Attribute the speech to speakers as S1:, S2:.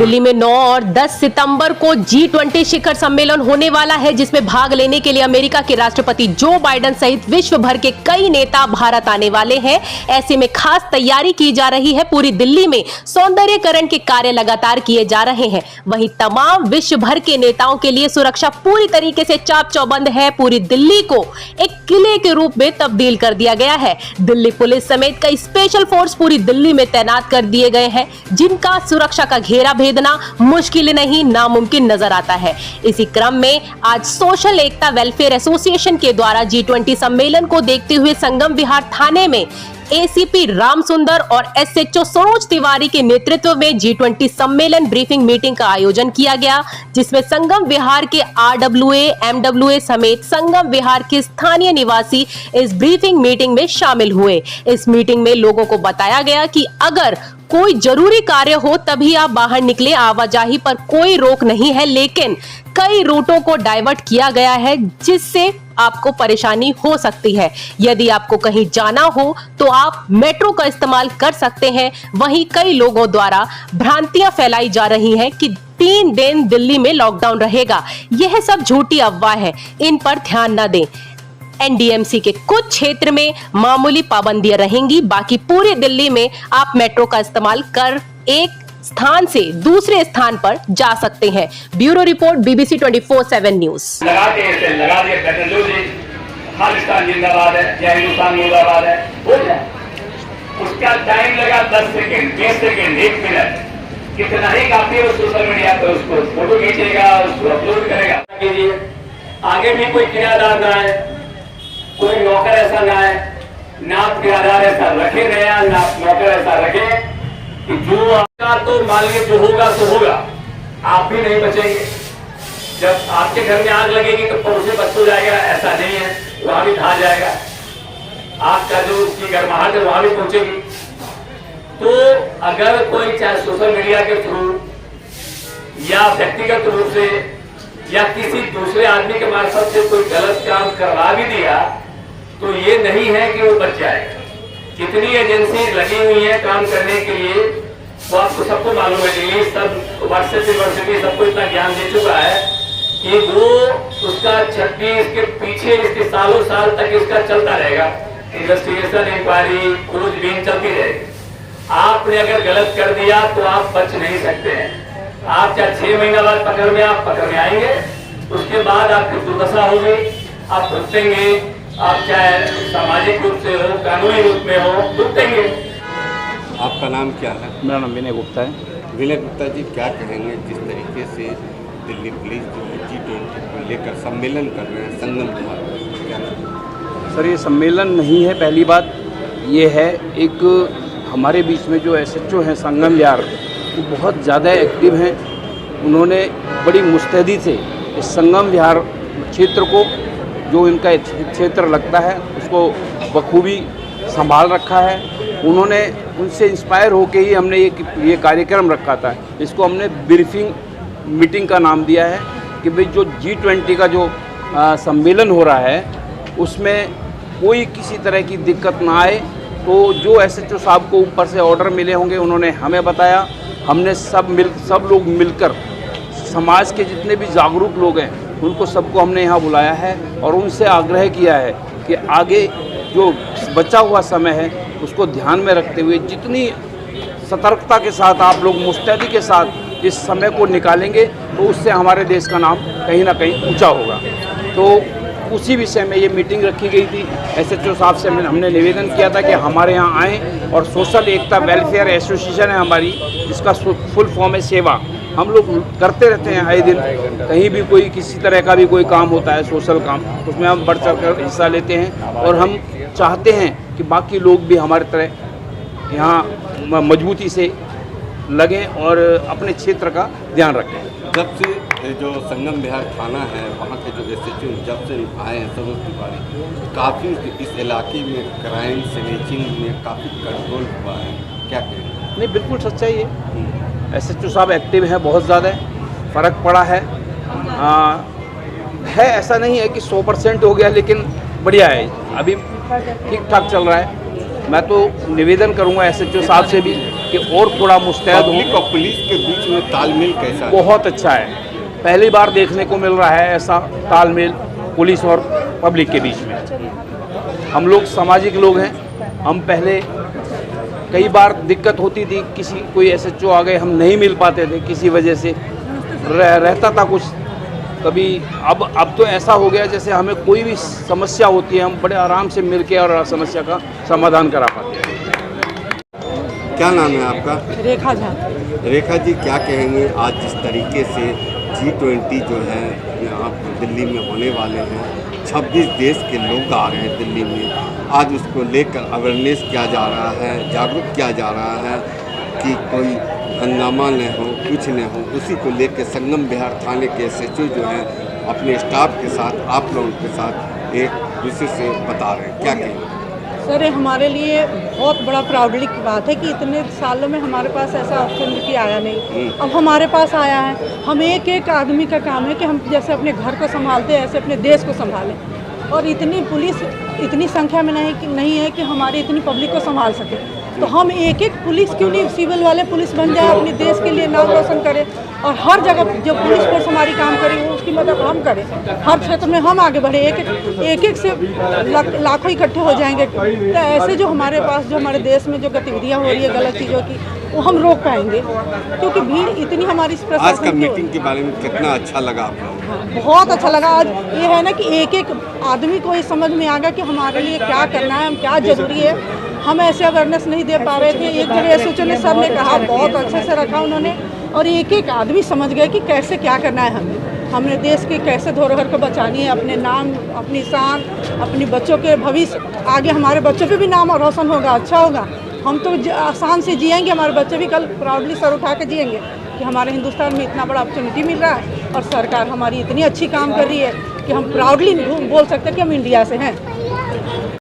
S1: दिल्ली में 9 और 10 सितंबर को G20 शिखर सम्मेलन होने वाला है, जिसमें भाग लेने के लिए अमेरिका के राष्ट्रपति जो बाइडेन सहित विश्व भर के कई नेता भारत आने वाले हैं। ऐसे में खास तैयारी की जा रही है। पूरी दिल्ली में सौंदर्यीकरण के कार्य लगातार किए जा रहे हैं। वहीं तमाम विश्व भर के नेताओं के लिए सुरक्षा पूरी तरीके से चाक चौबंद है। पूरी दिल्ली को एक किले के रूप में तब्दील कर दिया गया है। दिल्ली पुलिस समेत कई स्पेशल फोर्स पूरी दिल्ली में तैनात कर दिए गए हैं, जिनका सुरक्षा का घेरा भेदना मुश्किल नहीं नामुमकिन नजर आता है। इसी क्रम में आज सोशल एकता वेलफेयर एसोसिएशन के द्वारा G20 सम्मेलन को देखते हुए संगम विहार थाने में एसीपी राम सुंदर और एसएचओ सरोज तिवारी के नेतृत्व में G20 सम्मेलन ब्रीफिंग मीटिंग का आयोजन किया गया, जिसमें संगम विहार के RWA, MWA समेत संगम विहार के स्थानीय निवासी इस ब्रीफिंग मीटिंग में शामिल हुए। इस मीटिंग में लोगों को बताया गया कि अगर कोई जरूरी कार्य हो तभी आप बाहर निकले। आवाजाही पर कोई रोक नहीं है, लेकिन कई रूटों को डाइवर्ट किया गया है, जिससे आपको परेशानी हो सकती है। यदि आपको कहीं जाना हो तो आप मेट्रो का इस्तेमाल कर सकते हैं। वहीं कई लोगों द्वारा भ्रांतियां फैलाई जा रही हैं कि 3 दिन दिल्ली में लॉकडाउन रहेगा। यह सब झूठी अफवाह है, इन पर ध्यान न दें। एनडीएमसी के कुछ क्षेत्र में मामूली पाबंदियां रहेंगी, बाकी पूरी दिल्ली में आप मेट्रो का इस्तेमाल कर एक स्थान से दूसरे स्थान पर जा सकते हैं। Bureau report BBC 24/7 news.
S2: लगा दिए खालिस्तान जिंदाबाद है, जय हिंदुस्तान मुर्दाबाद है, हो गया। उसका टाइम लगा 10 सेकेंड, 20 सेकेंड, 1 मिनट। कितना ही काफी है सोशल मीडिया पर, उसको फोटो खींचेगा, उसको अपलोड करेगा। कीजिए आगे भी कोई किराएदार ना है, कोई नौकर ऐसा ना है, ना आप किराएदार ऐसा रखे नया, ना नौकर ऐसा रखे कि जो आपका तो मान लीजिए जो होगा तो होगा, आप भी नहीं बचेंगे। जब आपके घर में आग लगेगी तो पड़ोसी बच हो जाएगा, ऐसा नहीं है, वहां भी खा जाएगा। आपका जो उसकी गर्माहट है वहां भी पहुंचेगी। तो अगर कोई चाहे सोशल मीडिया के थ्रू या व्यक्तिगत रूप से या किसी दूसरे आदमी के मार्फत से कोई गलत काम करवा भी दिया तो ये नहीं है कि वो बच जाएगा। कितनी एजेंसी लगी हुई है काम करने के लिए, वो आपको सबको मालूम है। दिल्ली सब व्हाट्सएप यूनिवर्सिटी सबको इतना ज्ञान दे चुका है कि वो उसका 36 के पीछे इसके सालों साल तक इसका चलता रहेगा। इन्वेस्टिगेशन, इंक्वायरी, खोजबीन चलती रहेगी। आपने अगर गलत कर दिया तो आप बच नहीं सकते हैं। आप चाहे 6 महीना बाद पकड़ में आएंगे, उसके बाद आपकी दुर्दशा होगी, आप भुगतेंगे। आप चाहे सामाजिक रूप से हो, कानूनी रूप में हो, भुगतेंगे।
S3: आपका नाम क्या है?
S4: मेरा नाम विनय गुप्ता है।
S3: विनय गुप्ता जी, क्या कहेंगे जिस तरीके से दिल्ली पुलिस जो है G20 को लेकर सम्मेलन कर रहे हैं संगम विहार, क्या?
S4: सर, ये सम्मेलन नहीं है। पहली बात ये है, एक हमारे बीच में जो एसएचओ हैं संगम विहार, वो बहुत ज़्यादा एक्टिव हैं। उन्होंने बड़ी मुस्तैदी से इस संगम विहार क्षेत्र को, जो इनका क्षेत्र लगता है, उसको बखूबी संभाल रखा है। उन्होंने उनसे इंस्पायर होके ही हमने ये कार्यक्रम रखा था। इसको हमने ब्रीफिंग मीटिंग का नाम दिया है कि भाई जो G20 का जो सम्मेलन हो रहा है उसमें कोई किसी तरह की दिक्कत ना आए। तो जो एसएचओ साहब को ऊपर से ऑर्डर मिले होंगे उन्होंने हमें बताया। हमने सब लोग मिलकर समाज के जितने भी जागरूक लोग हैं उनको सबको हमने यहाँ बुलाया है और उनसे आग्रह किया है कि आगे जो बचा हुआ समय है उसको ध्यान में रखते हुए जितनी सतर्कता के साथ आप लोग मुस्तैदी के साथ इस समय को निकालेंगे तो उससे हमारे देश का नाम कहीं ना कहीं ऊंचा होगा। तो उसी विषय में ये मीटिंग रखी गई थी। एसएचओ साहब से हमने निवेदन किया था कि हमारे यहाँ आएँ और सोशल एकता वेलफेयर एसोसिएशन है हमारी, जिसका फुल फॉर्म है सेवा। हम लोग करते रहते हैं आए दिन, कहीं भी कोई किसी तरह का भी कोई काम होता है सोशल काम, उसमें हम बढ़ चढ़ कर हिस्सा लेते हैं और हम चाहते हैं कि बाकी लोग भी हमारी तरह यहाँ मजबूती से लगें और अपने क्षेत्र का ध्यान रखें।
S3: जब से जो संगम विहार थाना है वहाँ के जो एसएचओ जब से आए हैं सरोज तिवारी, काफ़ी इस इलाके में क्राइम स्नैचिंग में काफ़ी कंट्रोल हुआ है, क्या कहेंगे?
S4: नहीं, बिल्कुल सच्चाई है। एसएचओ साहब एक्टिव हैं, बहुत ज़्यादा फ़र्क पड़ा है। ऐसा नहीं है कि 100% हो गया, लेकिन बढ़िया है, अभी ठीक ठाक चल रहा है। मैं तो निवेदन करूंगा एसएचओ साहब से भी कि और थोड़ा मुस्तैद
S3: पब्लिक
S4: हो।
S3: और पुलिस के बीच में तालमेल कैसा है?
S4: बहुत अच्छा है, पहली बार देखने को मिल रहा है ऐसा तालमेल पुलिस और पब्लिक के बीच में। हम लोग सामाजिक लोग हैं, हम पहले कई बार दिक्कत होती थी, किसी कोई SHO आ गए हम नहीं मिल पाते थे, किसी वजह से रहता था कुछ कभी। अब तो ऐसा हो गया जैसे हमें कोई भी समस्या होती है हम बड़े आराम से मिल के और समस्या का समाधान करा पाते हैं।
S3: क्या नाम है आपका?
S5: रेखा झा।
S3: रेखा जी, क्या कहेंगे आज जिस तरीके से G20 जो है यहाँ दिल्ली में होने वाले हैं, 26 देश के लोग आ रहे हैं दिल्ली में, आज उसको लेकर अवेयरनेस किया जा रहा है, जागरूक किया जा रहा है कि कोई हंगामा न हो, कुछ न हो, उसी को लेकर संगम विहार थाने के SHO जो हैं अपने स्टाफ के साथ, आप लोगों के साथ एक दूसरे से बता रहे हैं, क्या कहेंगे?
S5: सर, ये हमारे लिए बहुत बड़ा प्राउडली की बात है कि इतने सालों में हमारे पास ऐसा अपॉर्चुनिटी आया नहीं, अब हमारे पास आया है। हम एक एक आदमी का काम है कि हम जैसे अपने घर को संभालते हैं ऐसे अपने देश को संभालें, और इतनी पुलिस इतनी संख्या में नहीं है कि हमारी इतनी पब्लिक को संभाल सके। तो हम एक एक पुलिस क्यों नहीं सिविल वाले पुलिस बन जाए, अपने देश के लिए नाम रोशन करें, और हर जगह जो पुलिस फोर्स हमारी काम करे वो उसकी मदद हम करें, हर क्षेत्र में हम आगे बढ़े, एक से लाखों इकट्ठे हो जाएंगे। तो ऐसे जो हमारे पास जो हमारे देश में जो गतिविधियाँ हो रही है गलत चीज़ों की, वो हम रोक पाएंगे, क्योंकि भीड़ इतनी हमारी
S3: आज का मीटिंग के बारे में कितना अच्छा लगा आप लोगों?
S5: बहुत अच्छा लगा। आज ये है ना कि एक एक आदमी को ये समझ में आ गया कि हमारे लिए क्या करना है, हम क्या ज़रूरी है। हम ऐसे अवेयरनेस नहीं दे पा रहे थे, एक जगह SHO ने सर ने कहा, बहुत अच्छे से रखा उन्होंने, और एक एक आदमी समझ गए कि कैसे क्या करना है हमने देश की कैसे धरोहर को बचानी है, अपने नाम, अपनी शान, अपने बच्चों के भविष्य, आगे हमारे बच्चों पे भी नाम और रोशन होगा, अच्छा होगा। हम तो आसान से जिएंगे, हमारे बच्चे भी कल प्राउडली सर उठा के जिएंगे कि हमारे हिंदुस्तान में इतना बड़ा अपॉर्चुनिटी मिल रहा है और सरकार हमारी इतनी अच्छी काम कर रही है कि हम प्राउडली बोल सकते हैं कि हम इंडिया से हैं।